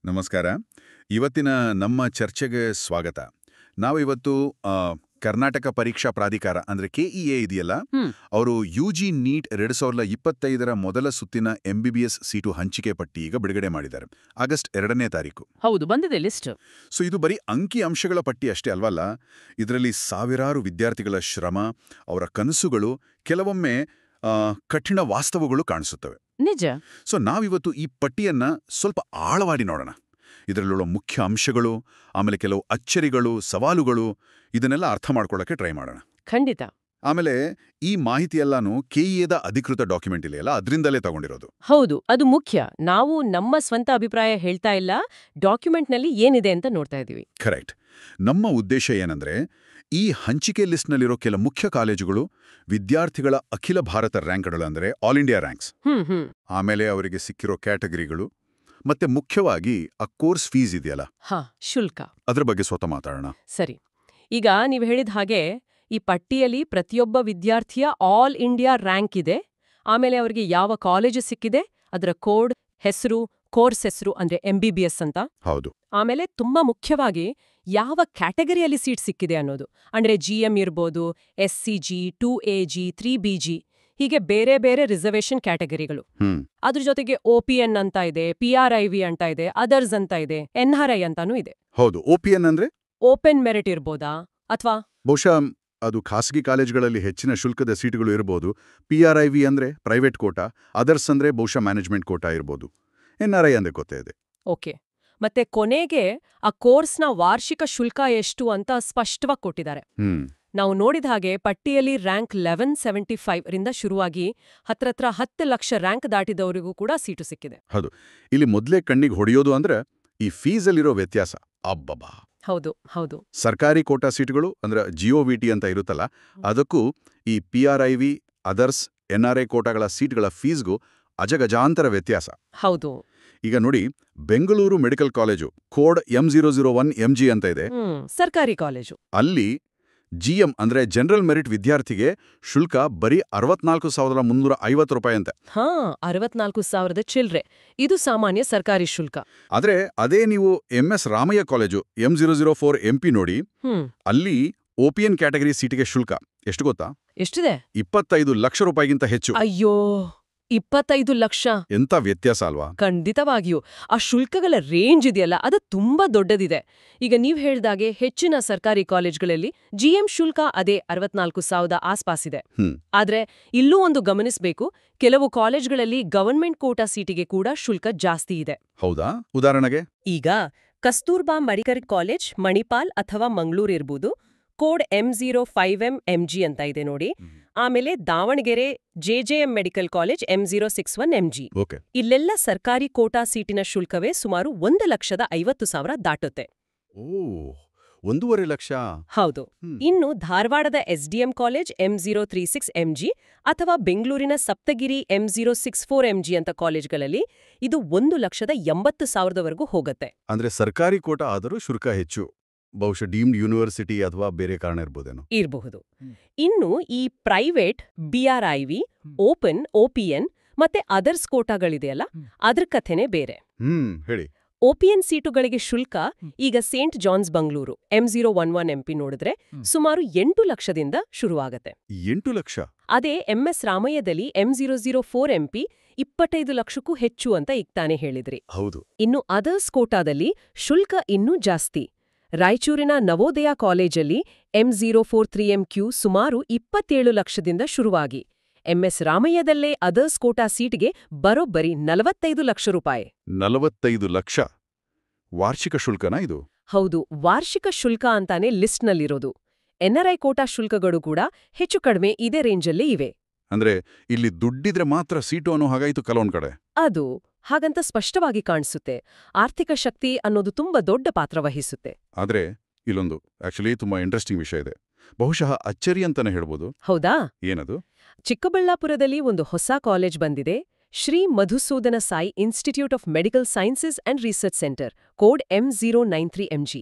ನಮಸ್ಕಾರ. ಇವತ್ತಿನ ನಮ್ಮ ಚರ್ಚೆಗೆ ಸ್ವಾಗತ. ನಾವಿವತ್ತು ಕರ್ನಾಟಕ ಪರೀಕ್ಷಾ ಪ್ರಾಧಿಕಾರ ಅಂದ್ರೆ ಕೆಇಎ ಇದೆಯಲ್ಲ, ಅವರು ಯುಜಿ ನೀಟ್ 2025ರ ಮೊದಲ ಸುತ್ತಿನ MBBS ಸೀಟು ಹಂಚಿಕೆ ಪಟ್ಟಿ ಈಗ ಬಿಡುಗಡೆ ಮಾಡಿದ್ದಾರೆ. ಆಗಸ್ಟ್ 2ನೇ ತಾರೀಕು. ಹೌದು, ಬಂದಿದೆ ಲಿಸ್ಟ್. ಸೊ ಇದು ಬರೀ ಅಂಕಿ ಅಂಶಗಳ ಪಟ್ಟಿ ಅಷ್ಟೇ ಅಲ್ವಲ್ಲ. ಇದರಲ್ಲಿ ಸಾವಿರಾರು ವಿದ್ಯಾರ್ಥಿಗಳ ಶ್ರಮ, ಅವರ ಕನಸುಗಳು, ಕೆಲವೊಮ್ಮೆ ಕಠಿಣ ವಾಸ್ತವಗಳು ಕಾಣಿಸುತ್ತವೆ. ನಿಜ. ಸೊ ನಾವಿವತ್ತು ಈ ಪಟ್ಟಿಯನ್ನ ಸ್ವಲ್ಪ ಆಳವಾಗಿ ನೋಡೋಣ. ಇದರಲ್ಲಿರೋ ಮುಖ್ಯ ಅಂಶಗಳು, ಆಮೇಲೆ ಕೆಲವು ಅಚ್ಚರಿಗಳು, ಸವಾಲುಗಳು, ಇದನ್ನೆಲ್ಲ ಅರ್ಥ ಮಾಡ್ಕೊಳ್ಳೋಕೆ ಟ್ರೈ ಮಾಡೋಣ. ಖಂಡಿತ. ಆಮೇಲೆ ಈ ಮಾಹಿತಿಯೆಲ್ಲಾನು ಕೆಇಎದ ಅಧಿಕೃತ ಡಾಕ್ಯುಮೆಂಟ್ ಇಲ್ಲ, ಅದರಿಂದಲೇ ತಗೊಂಡಿರೋದು. ಹೌದು, ಅದು ಮುಖ್ಯ. ನಾವು ನಮ್ಮ ಸ್ವಂತ ಅಭಿಪ್ರಾಯ ಹೇಳ್ತಾ ಇಲ್ಲ, ಡಾಕ್ಯುಮೆಂಟ್ನಲ್ಲಿ ಏನಿದೆ ಅಂತ ನೋಡ್ತಾ ಇದೀವಿ. ಕರೆಕ್ಟ್. ನಮ್ಮ ಉದ್ದೇಶ ಏನಂದ್ರೆ, ಈ ಹಂಚಿಕೆ ಲಿಸ್ಟ್ನಲ್ಲಿರೋ ಕೆಲ ಮುಖ್ಯ ಕಾಲೇಜುಗಳು, ವಿದ್ಯಾರ್ಥಿಗಳ ಅಖಿಲ ಭಾರತ ರ್ಯಾಂಕ್ಗಳು ಅಂದ್ರೆ ಆಲ್ ಇಂಡಿಯಾ ರ್ಯಾಂಕ್ಸ್, ಆಮೇಲೆ ಅವರಿಗೆ ಸಿಕ್ಕಿರೋ ಕ್ಯಾಟಗರಿಗಳು, ಮತ್ತೆ ಮುಖ್ಯವಾಗಿ ಆ ಕೋರ್ಸ್ ಫೀಸ್ ಇದೆಯಲ್ಲ, ಶುಲ್ಕ, ಅದ್ರ ಬಗ್ಗೆ ಸ್ವತಃ ಮಾತಾಡೋಣ. ಸರಿ. ಈಗ ನೀವು ಹೇಳಿದ ಹಾಗೆ ಈ ಪಟ್ಟಿಯಲ್ಲಿ ಪ್ರತಿಯೊಬ್ಬ ವಿದ್ಯಾರ್ಥಿಯ ಆಲ್ ಇಂಡಿಯಾ ರ್ಯಾಂಕ್ ಇದೆ, ಆಮೇಲೆ ಅವರಿಗೆ ಯಾವ ಕಾಲೇಜು ಸಿಕ್ಕಿದೆ, ಅದರ ಕೋಡ್, ಹೆಸರು, ಕೋರ್ಸ್ ಹೆಸರು ಅಂದ್ರೆ MBBS ಅಂತ. ಹೌದು. ಆಮೇಲೆ ತುಂಬಾ ಮುಖ್ಯವಾಗಿ ಯಾವ ಕ್ಯಾಟಗರಿಯಲ್ಲಿ ಸೀಟ್ ಸಿಕ್ಕಿದೆ ಅನ್ನೋದು, ಅಂದ್ರೆ GM ಇರ್ಬೋದು, SCG, 2AG, 3BG, ಹೀಗೆ ಬೇರೆ ಬೇರೆ ರಿಸರ್ವೇಷನ್ ಕ್ಯಾಟಗರಿಗಳು. ಅದ್ರ ಜೊತೆಗೆ OPN ಅಂತ ಇದೆ, PRIV ಅಂತ ಇದೆ, ಅದರ್ಸ್ ಅಂತ ಇದೆ, NRI ಅಂತಾನೂ ಇದೆ. ಹೌದು. OPN ಅಂದ್ರೆ ಓಪನ್ ಮೆರಿಟ್ ಇರ್ಬೋದಾ, ಅಥವಾ ಬಹುಶಃ ಅದು ಖಾಸಗಿ ಕಾಲೇಜುಗಳಲ್ಲಿ ಹೆಚ್ಚಿನ ಶುಲ್ಕದ ಸೀಟುಗಳು ಇರ್ಬೋದು. PRIV ಅಂದ್ರೆ ಪ್ರೈವೇಟ್ ಕೋಟಾ, ಅದರ್ಸ್ ಅಂದ್ರೆ ಬಹುಶಃ ಮ್ಯಾನೇಜ್ಮೆಂಟ್ ಕೋಟಾ ಇರ್ಬೋದು. NRI ಅಂದ್ರೆ ಗೊತ್ತೇ ಇದೆ. ಓಕೆ. ಮತ್ತೆ ಕೊನೆಗೆ ಆ ಕೋರ್ಸ್ನ ವಾರ್ಷಿಕ ಶುಲ್ಕ ಎಷ್ಟು ಅಂತ ಸ್ಪಷ್ಟವಾಗಿ ಕೊಟ್ಟಿದ್ದಾರೆ. ನಾವು ನೋಡಿದ ಹಾಗೆ ಪಟ್ಟಿಯಲ್ಲಿ ರ್ಯಾಂಕ್ 1175 ರಿಂದ ಶುರುವಾಗಿ ಹತ್ರ 10 ಲಕ್ಷ ರ್ಯಾಂಕ್ ದಾಟಿದವರಿಗೂ ಕೂಡ ಸೀಟು ಸಿಕ್ಕಿದೆ. ಹೌದು. ಇಲ್ಲಿ ಮೊದಲೇ ಕಣ್ಣಿಗೆ ಹೊಡೆಯೋದು ಅಂದ್ರೆ ಈ ಫೀಸಲ್ಲಿರೋ ವ್ಯತ್ಯಾಸ. ಅಬ್ಬಬ್ಬಾ. ಹೌದು ಹೌದು. ಸರ್ಕಾರಿ ಕೋಟಾ ಸೀಟುಗಳು ಅಂದ್ರೆ GOVT ಅಂತ ಇರುತ್ತಲ್ಲ, ಅದಕ್ಕೂ ಈ PRIV, ಅದರ್ಸ್, NRI ಕೋಟಾಗಳ ಸೀಟ್ಗಳ ಫೀಸ್ಗೂ ಅಜಗಜಾಂತರ ವ್ಯತ್ಯಾಸ. ಹೌದು. ಈಗ ನೋಡಿ, Bengaluru medical college code M001 MG ಅಂತ ಇದೆ, ಸರ್ಕಾರಿ ಕಾಲೇಜು. ಅಲ್ಲಿ GM ಅಂದ್ರೆ ಜನರಲ್ ಮೆರಿಟ್ ವಿದ್ಯಾರ್ಥಿಗೆ ಶುಲ್ಕ ಬರೀ 64,350 ರೂಪಾಯಿ ಅಂತೆ. 64,000 ಚಿಲ್ರೆ. ಇದು ಸಾಮಾನ್ಯ ಸರ್ಕಾರಿ ಶುಲ್ಕ. ಆದ್ರೆ ಅದೇ ನೀವು MS Ramaiah college M004 MP ನೋಡಿ, ಅಲ್ಲಿ OPN ಕ್ಯಾಟಗರಿ ಸೀಟಿಗೆ ಶುಲ್ಕ ಎಷ್ಟು ಗೊತ್ತಾ? ಎಷ್ಟಿದೆ? 25 ಲಕ್ಷ ರೂಪಾಯಿಗಿಂತ ಹೆಚ್ಚು. ಅಯ್ಯೋ, 25 ಲಕ್ಷ. ಎಂತ ವ್ಯತ್ಯಾಸ ಅಲ್ವಾ? ಖಂಡಿತವಾಗಿಯೂ. ಆ ಶುಲ್ಕಗಳ ರೇಂಜ್ ಇದೆಯಲ್ಲ, ಅದು ತುಂಬಾ ದೊಡ್ಡದಿದೆ. ಈಗ ನೀವ್ ಹೇಳ್ದಾಗೆ ಹೆಚ್ಚಿನ ಸರ್ಕಾರಿ ಕಾಲೇಜ್ಗಳಲ್ಲಿ GM ಶುಲ್ಕ ಅದೇ 64,000 ಆಸ್ಪಾಸಿದೆ. ಆದ್ರೆ ಇಲ್ಲೂ ಒಂದು ಗಮನಿಸಬೇಕು, ಕೆಲವು ಕಾಲೇಜ್ಗಳಲ್ಲಿ ಗವರ್ಮೆಂಟ್ ಕೋಟಾ ಸೀಟಿಗೆ ಕೂಡ ಶುಲ್ಕ ಜಾಸ್ತಿ ಇದೆ. ಹೌದಾ? ಉದಾಹರಣೆಗೆ ಈಗ ಕಸ್ತೂರ್ಬಾ ಮೆಡಿಕಲ್ ಕಾಲೇಜ್ ಮಣಿಪಾಲ್ ಅಥವಾ ಮಂಗಳೂರು ಇರ್ಬೋದು, ಕೋಡ್ M05M MG ಅಂತ ಇದೆ ನೋಡಿ. ಆಮೇಲೆ Davanagere JJM medical college M061 MG. ಇಲ್ಲೆಲ್ಲ ಸರ್ಕಾರಿ ಕೋಟಾ ಸೀಟಿನ ಶುಲ್ಕವೇ ಸುಮಾರು 1,50,000 ದಾಟುತ್ತೆ. 1.5 ಲಕ್ಷ. ಹೌದು. ಇನ್ನು ಧಾರವಾಡದ SDM ಕಾಲೇಜ್ M036 MG ಅಥವಾ ಬೆಂಗಳೂರಿನ ಸಪ್ತಗಿರಿ M064 MG ಅಂತ ಕಾಲೇಜ್ಗಳಲ್ಲಿ ಇದು 1,80,000ವರೆಗೂ ಹೋಗುತ್ತೆ. ಅಂದ್ರೆ ಸರ್ಕಾರಿ ಕೋಟಾ ಆದರೂ ಶುಲ್ಕ ಹೆಚ್ಚು. ಬಹುಶಃ ಡೀಮ್ಡ್ ಯೂನಿವರ್ಸಿಟಿ ಅಥವಾ ಬೇರೆ ಕಾರಣ ಇರ್ಬೋದೇನೋ. ಇರಬಹುದು. ಇನ್ನು ಈ ಪ್ರೈವೇಟ್, BRIV, ಓಪನ್, OPN ಮತ್ತೆ ಅದರ್ಸ್ ಕೋಟಾಗಳಿದೆಯಲ್ಲ, ಅದ್ರ ಕಥೆನೇ ಬೇರೆ. ಹೇಳಿ. OPN ಸೀಟುಗಳಿಗೆ ಶುಲ್ಕ ಈಗ Saint John's Bengaluru M011 MP ನೋಡಿದ್ರೆ ಸುಮಾರು 8 ಲಕ್ಷದಿಂದ ಶುರುವಾಗತ್ತೆ. 8 ಲಕ್ಷ. ಅದೇ MS ರಾಮಯ್ಯದಲ್ಲಿ M004 MP 25 ಲಕ್ಷಕ್ಕೂ ಹೆಚ್ಚು ಅಂತ ಈಗ ತಾನೇ ಹೇಳಿದ್ರಿ. ಹೌದು. ಇನ್ನು ಅದರ್ಸ್ ಕೋಟಾದಲ್ಲಿ ಶುಲ್ಕ ಇನ್ನೂ ಜಾಸ್ತಿ. ರಾಯಚೂರಿನ ನವೋದಯ ಕಾಲೇಜಲ್ಲಿ M043MQ ಸುಮಾರು 27 ಲಕ್ಷದಿಂದ ಶುರುವಾಗಿ MS ರಾಮಯ್ಯದಲ್ಲೇ ಅದರ್ಸ್ ಕೋಟಾ ಸೀಟ್ಗೆ ಬರೋಬ್ಬರಿ 45 ಲಕ್ಷ ರೂಪಾಯಿ. 45 ಲಕ್ಷ ವಾರ್ಷಿಕ ಶುಲ್ಕನಾ ಇದು? ಹೌದು, ವಾರ್ಷಿಕ ಶುಲ್ಕ ಅಂತಾನೆ ಲಿಸ್ಟ್ನಲ್ಲಿರೋದು. NRI ಕೋಟಾ ಶುಲ್ಕಗಳು ಕೂಡ ಹೆಚ್ಚು ಕಡಿಮೆ ಇದೇ ರೇಂಜಲ್ಲೇ ಇವೆ. ಅಂದ್ರೆ ಇಲ್ಲಿ ದುಡ್ಡಿದ್ರೆ ಮಾತ್ರ ಸೀಟು ಅನ್ನೋ ಹಾಗಾಯ್ತು ಕೆಲವೊಂದ್ ಕಡೆ. ಅದು ಹಾಗಂತ ಸ್ಪಷ್ಟವಾಗಿ ಕಾಣಿಸುತ್ತೆ. ಆರ್ಥಿಕ ಶಕ್ತಿ ಅನ್ನೋದು ತುಂಬಾ ದೊಡ್ಡ ಪಾತ್ರ ವಹಿಸುತ್ತೆ. ಆದ್ರೆ ಇಲ್ಲೊಂದು ಆಕ್ಚುಲಿ ತುಂಬಾ ಇಂಟ್ರೆಸ್ಟಿಂಗ್ ವಿಷಯ ಇದೆ, ಬಹುಶಃ ಅಚ್ಚರಿ ಅಂತಾನೆ ಹೇಳ್ಬೋದು. ಹೌದಾ? ಏನದು? ಚಿಕ್ಕಬಳ್ಳಾಪುರದಲ್ಲಿ ಒಂದು ಹೊಸ ಕಾಲೇಜ್ ಬಂದಿದೆ, Shri Madhusudana Sai institute of medical sciences and research centre, code M093 MG.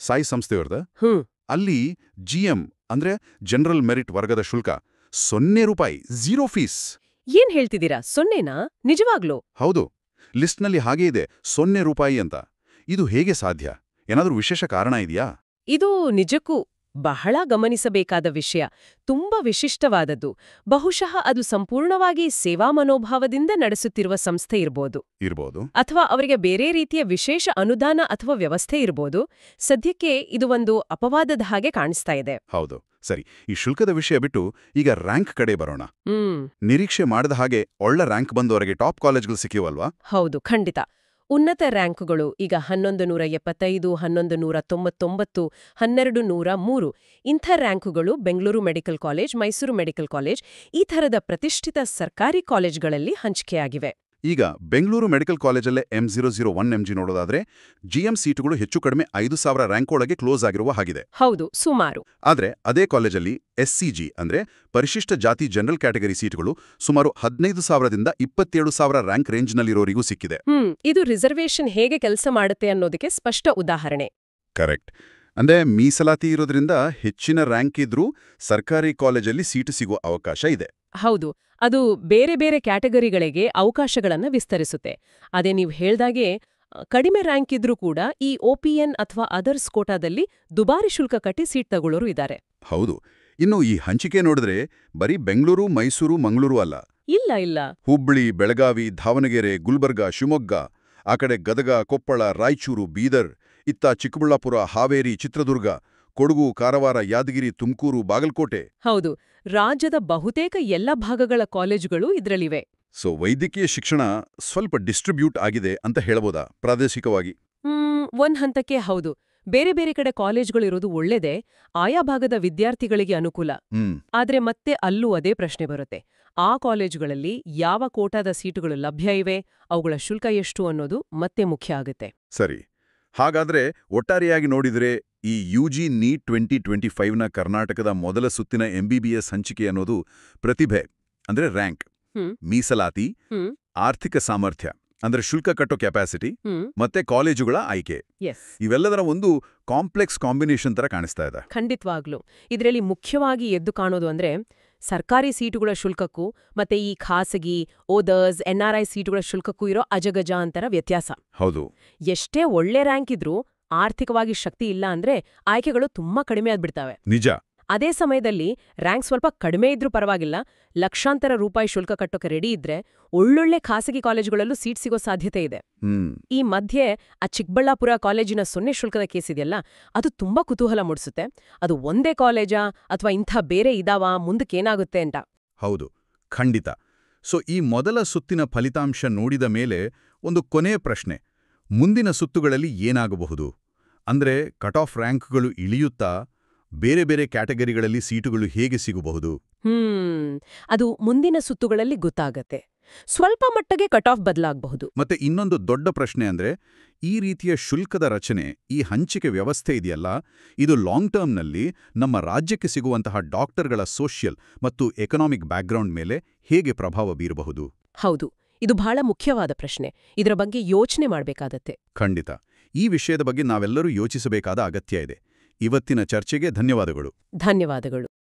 Sai ಸಂಸ್ಥೆಯವ್ರದ? ಅಲ್ಲಿ GM ಅಂದ್ರೆ ಜನರಲ್ ಮೆರಿಟ್ ವರ್ಗದ ಶುಲ್ಕ 0 ರೂಪಾಯಿ, 0 ಫೀಸ್. ಏನ್ ಹೇಳ್ತಿದ್ದೀರಾ? 0ನಾ? ನಿಜವಾಗ್ಲೂ? ಹೌದು. ಲಿಸ್ಟ್ನಲ್ಲಿ ಹಾಗೇ ಇದೆ ₹0 ಅಂತ. ಇದು ಹೇಗೆ ಸಾಧ್ಯ? ಏನಾದರೂ ವಿಶೇಷ ಕಾರಣ ಇದೆಯಾ? ಇದು ನಿಜಕ್ಕೂ ಬಹಳ ಗಮನಿಸಬೇಕಾದ ವಿಷಯ. ತುಂಬಾ ವಿಶಿಷ್ಟವಾದದ್ದು. ಬಹುಶಃ ಅದು ಸಂಪೂರ್ಣವಾಗಿ ಸೇವಾ ಮನೋಭಾವದಿಂದ ನಡೆಸುತ್ತಿರುವ ಸಂಸ್ಥೆ ಇರ್ಬೋದು. ಅಥವಾ ಅವರಿಗೆ ಬೇರೆ ರೀತಿಯ ವಿಶೇಷ ಅನುದಾನ ಅಥವಾ ವ್ಯವಸ್ಥೆ ಇರ್ಬೋದು. ಸದ್ಯಕ್ಕೆ ಇದು ಒಂದು ಅಪವಾದದ ಹಾಗೆ ಕಾಣಿಸ್ತಾ ಇದೆ. ಹೌದು. ಸರಿ, ಈ ಶುಲ್ಕದ ವಿಷಯ ಬಿಟ್ಟು ಈಗ ರ್ಯಾಂಕ್ ಕಡೆ ಬರೋಣ. ನಿರೀಕ್ಷೆ ಮಾಡದ ಹಾಗೆ ಒಳ್ಳೆ ರ್ಯಾಂಕ್ ಬಂದವರಿಗೆ ಟಾಪ್ ಕಾಲೇಜ್ಗಳು ಸಿಕ್ಕಿವಲ್ವಾ? ಹೌದು, ಖಂಡಿತ. ಉನ್ನತ ರ್ಯಾಂಕುಗಳು ಈಗ 1175, 1199, 1203 ಇಂಥ ರ್ಯಾಂಕುಗಳು Bengaluru medical college, Mysuru medical college ಈ ಥರದ ಪ್ರತಿಷ್ಠಿತ ಸರ್ಕಾರಿ ಕಾಲೇಜ್ಗಳಲ್ಲಿ ಹಂಚಿಕೆಯಾಗಿವೆ. ಈಗ ಬೆಂಗಳೂರು ಮೆಡಿಕಲ್ ಕಾಲೇಜಲ್ಲೇ M001 MG ನೋಡೋದಾದ್ರೆ GM ಸೀಟುಗಳು ಹೆಚ್ಚು ಕಡಿಮೆ 5,000 ರ್ಯಾಂಕ್ ಒಳಗೆ ಕ್ಲೋಸ್ ಆಗಿರುವ ಹಾಗಿದೆ. ಹೌದು, ಸುಮಾರು. ಆದ್ರೆ ಅದೇ ಕಾಲೇಜಲ್ಲಿ SCG ಅಂದ್ರೆ ಪರಿಶಿಷ್ಟ ಜಾತಿ ಜನರಲ್ ಕ್ಯಾಟಗರಿ ಸೀಟುಗಳು ಸುಮಾರು 15,000ದಿಂದ 27,000 ರ್ಯಾಂಕ್ ರೇಂಜ್ನಲ್ಲಿರೋರಿಗೂ ಸಿಕ್ಕಿದೆ. ಇದು ರಿಸರ್ವೇಷನ್ ಹೇಗೆ ಕೆಲಸ ಮಾಡುತ್ತೆ ಅನ್ನೋದಕ್ಕೆ ಸ್ಪಷ್ಟ ಉದಾಹರಣೆ. ಕರೆಕ್ಟ್. ಅಂದ್ರೆ ಮೀಸಲಾತಿ ಇರೋದ್ರಿಂದ ಹೆಚ್ಚಿನ ರ್ಯಾಂಕ್ ಇದ್ರೂ ಸರ್ಕಾರಿ ಕಾಲೇಜಲ್ಲಿ ಸೀಟು ಸಿಗುವ ಅವಕಾಶ ಇದೆ. ಹೌದು, ಅದು ಬೇರೆ ಬೇರೆ ಕ್ಯಾಟಗರಿಗಳಿಗೆ ಅವಕಾಶಗಳನ್ನು ವಿಸ್ತರಿಸುತ್ತೆ. ಅದೇ ನೀವು ಹೇಳ್ದಾಗೆ ಕಡಿಮೆ ರ್ಯಾಂಕ್ ಇದ್ರೂ ಕೂಡ ಈ OPN ಅಥವಾ ಅದರ್ಸ್ ಕೋಟಾದಲ್ಲಿ ದುಬಾರಿ ಶುಲ್ಕ ಕಟ್ಟಿ ಸೀಟ್ ತಗೊಳ್ಳೋರು ಇದ್ದಾರೆ. ಹೌದು. ಇನ್ನು ಈ ಹಂಚಿಕೆ ನೋಡಿದ್ರೆ ಬರೀ ಬೆಂಗಳೂರು, ಮೈಸೂರು, ಮಂಗಳೂರು ಅಲ್ಲ. ಇಲ್ಲ. ಹುಬ್ಬಳ್ಳಿ, ಬೆಳಗಾವಿ, ದಾವಣಗೆರೆ, ಗುಲ್ಬರ್ಗ, ಶಿವಮೊಗ್ಗ, ಆ ಕಡೆ ಗದಗ, ಕೊಪ್ಪಳ, ರಾಯಚೂರು, ಬೀದರ್, ಇತ್ತ ಚಿಕ್ಕಬಳ್ಳಾಪುರ, ಹಾವೇರಿ, ಚಿತ್ರದುರ್ಗ, ಕೊಡಗು, ಕಾರವಾರ, ಯಾದಗಿರಿ, ತುಮಕೂರು, ಬಾಗಲಕೋಟೆ. ಹೌದು, ರಾಜ್ಯದ ಬಹುತೇಕ ಎಲ್ಲ ಭಾಗಗಳ ಕಾಲೇಜುಗಳು ಇದರಲ್ಲಿವೆ. ಸೊ ವೈದ್ಯಕೀಯ ಶಿಕ್ಷಣ ಸ್ವಲ್ಪ ಡಿಸ್ಟ್ರಿಬ್ಯೂಟ್ ಆಗಿದೆ ಅಂತ ಹೇಳ್ಬೋದಾ ಪ್ರಾದೇಶಿಕವಾಗಿ? ಒಂದ್ ಹಂತಕ್ಕೆ ಹೌದು. ಬೇರೆ ಬೇರೆ ಕಡೆ ಕಾಲೇಜುಗಳಿರೋದು ಒಳ್ಳೆದೇ, ಆಯಾ ಭಾಗದ ವಿದ್ಯಾರ್ಥಿಗಳಿಗೆ ಅನುಕೂಲ. ಆದ್ರೆ ಮತ್ತೆ ಅಲ್ಲೂ ಅದೇ ಪ್ರಶ್ನೆ ಬರುತ್ತೆ. ಆ ಕಾಲೇಜುಗಳಲ್ಲಿ ಯಾವ ಕೋಟಾದ ಸೀಟುಗಳು ಲಭ್ಯ ಇವೆ, ಅವುಗಳ ಶುಲ್ಕ ಎಷ್ಟು ಅನ್ನೋದು ಮತ್ತೆ ಮುಖ್ಯ ಆಗುತ್ತೆ. ಸರಿ, ಹಾಗಾದ್ರೆ ಒಟ್ಟಾರೆಯಾಗಿ ನೋಡಿದ್ರೆ ಈ UG NEET 2025ನ ಕರ್ನಾಟಕದ ಮೊದಲ ಸುತ್ತಿನ MBBS ಹಂಚಿಕೆ ಅನ್ನೋದು ಪ್ರತಿಭೆ ಅಂದ್ರೆ ರ್ಯಾಂಕ್, ಮೀಸಲಾತಿ, ಆರ್ಥಿಕ ಸಾಮರ್ಥ್ಯ ಅಂದ್ರೆ ಶುಲ್ಕ ಕಟ್ಟೋ ಕೆಪಾಸಿಟಿ ಮತ್ತೆ ಕಾಲೇಜುಗಳ ಆಯ್ಕೆ, ಇವೆಲ್ಲದರ ಒಂದು ಕಾಂಪ್ಲೆಕ್ಸ್ ಕಾಂಬಿನೇಷನ್ ತರ ಕಾಣಿಸ್ತಾ ಇದೆ. ಖಂಡಿತವಾಗ್ಲೂ. ಇದರಲ್ಲಿ ಮುಖ್ಯವಾಗಿ ಎದ್ದು ಕಾಣೋದು ಅಂದ್ರೆ ಸರ್ಕಾರಿ ಸೀಟುಗಳ ಶುಲ್ಕಕ್ಕೂ ಮತ್ತೆ ಈ ಖಾಸಗಿ ಓದರ್ಸ್ NRI ಸೀಟುಗಳ ಶುಲ್ಕಕ್ಕೂ ಇರೋ ಅಜಗಜಾಂತರ ವ್ಯತ್ಯಾಸ. ಹೌದು. ಎಷ್ಟೇ ಒಳ್ಳೆ ರ್ಯಾಂಕ್ ಇದ್ರೂ ಆರ್ಥಿಕವಾಗಿ ಶಕ್ತಿ ಇಲ್ಲ ಅಂದ್ರೆ ಆಯ್ಕೆಗಳು ತುಂಬಾ ಕಡಿಮೆ ಆದ್ಬಿಡ್ತವೆ. ನಿಜ. ಅದೇ ಸಮಯದಲ್ಲಿ ರ್ಯಾಂಕ್ ಸ್ವಲ್ಪ ಕಡಿಮೆ ಇದ್ರೂ ಪರವಾಗಿಲ್ಲ, ಲಕ್ಷಾಂತರ ರೂಪಾಯಿ ಶುಲ್ಕ ಕಟ್ಟೋಕೆ ರೆಡಿ ಇದ್ರೆ ಒಳ್ಳೊಳ್ಳೆ ಖಾಸಗಿ ಕಾಲೇಜುಗಳಲ್ಲೂ ಸೀಟ್ ಸಿಗೋ ಸಾಧ್ಯತೆ ಇದೆ. ಈ ಮಧ್ಯೆ ಆ ಚಿಕ್ಕಬಳ್ಳಾಪುರ ಕಾಲೇಜಿನ 0 ಶುಲ್ಕದ ಕೇಸ್ ಇದೆಯಲ್ಲ, ಅದು ತುಂಬಾ ಕುತೂಹಲ ಮೂಡಿಸುತ್ತೆ. ಅದು ಒಂದೇ ಕಾಲೇಜಾ ಅಥವಾ ಇಂಥ ಬೇರೆ ಇದಾವಾ, ಮುಂದಕ್ಕೇನಾಗುತ್ತೆ ಅಂತ. ಹೌದು, ಖಂಡಿತ. ಸೊ ಈ ಮೊದಲ ಸುತ್ತಿನ ಫಲಿತಾಂಶ ನೋಡಿದ ಮೇಲೆ ಒಂದು ಕೊನೆಯ ಪ್ರಶ್ನೆ, ಮುಂದಿನ ಸುತ್ತುಗಳಲ್ಲಿ ಏನಾಗಬಹುದು? ಅಂದ್ರೆ ಕಟ್ ಆಫ್ ರ್ಯಾಂಕ್ಗಳು ಇಳಿಯುತ್ತಾ ಬೇರೆ ಬೇರೆ ಕ್ಯಾಟಗರಿಗಳಲ್ಲಿ ಸೀಟುಗಳು ಹೇಗೆ ಸಿಗಬಹುದು? ಅದು ಮುಂದಿನ ಸುತ್ತುಗಳಲ್ಲಿ ಗೊತ್ತಾಗತ್ತೆ. ಸ್ವಲ್ಪ ಮಟ್ಟಿಗೆ ಕಟ್ ಆಫ್ ಬದಲಾಗಬಹುದು. ಮತ್ತೆ ಇನ್ನೊಂದು ದೊಡ್ಡ ಪ್ರಶ್ನೆ ಅಂದ್ರೆ, ಈ ರೀತಿಯ ಶುಲ್ಕದ ರಚನೆ, ಈ ಹಂಚಿಕೆ ವ್ಯವಸ್ಥೆ ಇದೆಯಲ್ಲ, ಇದು ಲಾಂಗ್ ಟರ್ಮ್ನಲ್ಲಿ ನಮ್ಮ ರಾಜ್ಯಕ್ಕೆ ಸಿಗುವಂತಹ ಡಾಕ್ಟರ್ಗಳ ಸೋಷಿಯಲ್ ಮತ್ತು ಎಕನಾಮಿಕ್ ಬ್ಯಾಕ್ಗ್ರೌಂಡ್ ಮೇಲೆ ಹೇಗೆ ಪ್ರಭಾವ ಬೀರಬಹುದು? ಹೌದು, ಇದು ಬಹಳ ಮುಖ್ಯವಾದ ಪ್ರಶ್ನೆ. ಇದರ ಬಗ್ಗೆ ಯೋಚನೆ ಮಾಡಬೇಕಾದತ್ತೆ. ಖಂಡಿತ. ಈ ವಿಷಯದ ಬಗ್ಗೆ ನಾವೆಲ್ಲರೂ ಯೋಚಿಸಬೇಕಾದ ಅಗತ್ಯ ಇದೆ. ಇವತ್ತಿನ ಚರ್ಚೆಗೆ ಧನ್ಯವಾದಗಳು. ಧನ್ಯವಾದಗಳು.